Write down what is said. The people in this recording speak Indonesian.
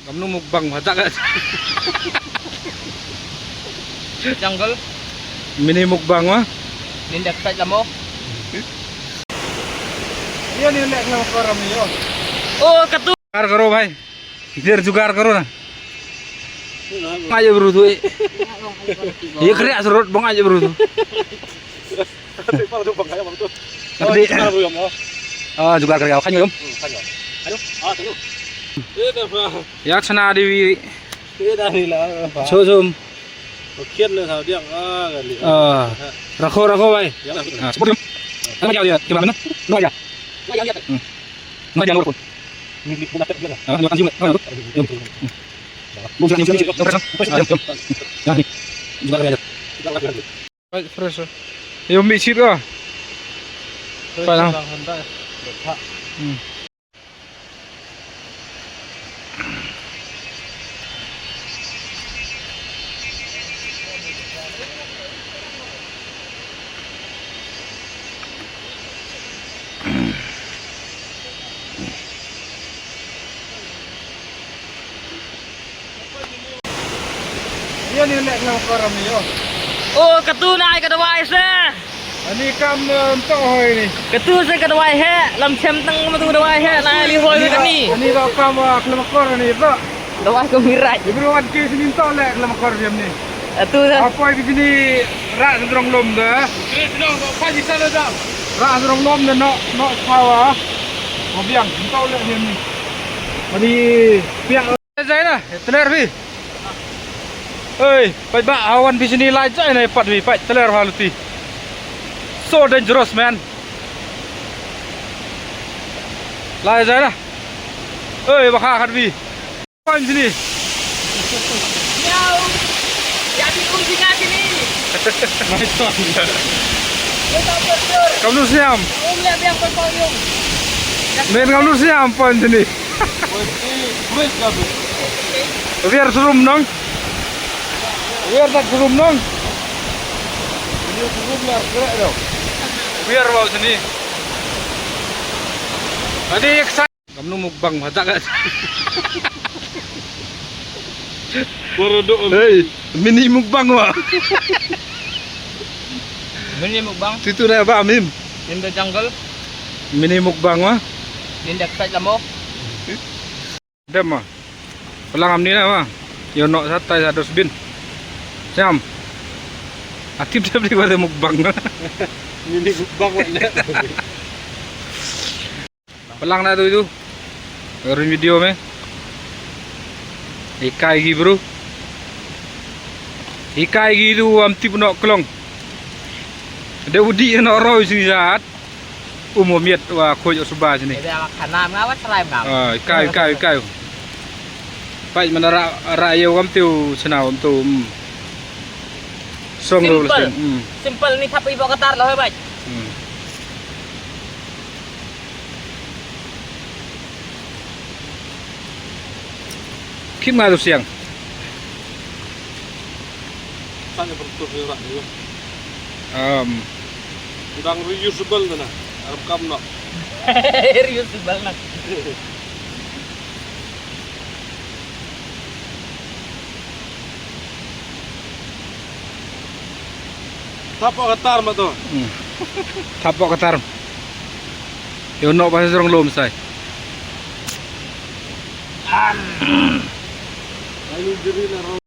Kamu mukbang batak kan? Jungle, Mini mukbang mah? nindak saja mo. Iya nih lek nama koram yo. Oh, ketu. Jugar karo bhai. Idir jugar karo na. Aja bro tuh. Iya kerja serut bang aja bro tuh. Nanti. Oh jugar kerja kan yum. Yak sana dewi. Sosum. Rako bhai. Seperti apa dia? Gimana? Nggak aja. Nggak jangan lupa. Makan juga. Bukan fresh. Yo mì chip cơ. Phải không? Iya nih lek nama koram yo. Oh, ketu naik ke dawai se. Ini kam untuk hoi ni. Ketu se ke dawai he, lam chem teng matu dawai he, naik li hoi ke ni. Ini kau kam kelama koram ni kok. Dawai ke mirai. Ibu wan ke sini tak lek kelama koram ni. Ketu se. Apa di sini rak sedrong lom dah. Sedrong kau di sana dah. Rak sedrong lom dah nak kawa. Mobiang tak lek dia ni. Mari piang saya lah. Teler vi. Oi, pai ba awan di sini lai jai nai pat vi pai teler haluti. So dangerous man. Lai jai lah. Oi, bakha khat vi. Apa di sini? Miau. Jadi kucingnya sini. Nice one. Kamu siam. Lihat yang berpayung. Men kamu siam apa di sini? Biar serum dong. Biar tak serum dong. Ini serum biar gerak dong. Biar bawa sini. Tadi excited. Kamu mukbang batak kan? Hei, mini mukbang wah. Mini mukbang, Itu dah apa Mim? nindak jungle, Mini mukbang wah. nindak saja mo. Dem mah. Pelang amni lah mah. Yo nok satai satu bin. Siam. Aktif dia beli pada mukbang. Mini mukbang wala. Pelang dah tu itu. Orang video meh. Ikai gi bro. Ikai gi tu amti punok kelong. Ada udi nak roy sini saat. Miet wah koyo subah sini. Jadi makan nam ngawat selain ngam. Ah, ikai. Pai mana raya wam tiu senau tu. Song lu Simple. sen. Simple ni tapi bawa ketar lah hebat. Kim ngadu siang. Sana bertutur rak yo. Udang reusable na. Arab kam no. Serius banget. Tapo katar ma to. Tapok ketar. Yo nok pas serong lom sai. Ayo diri na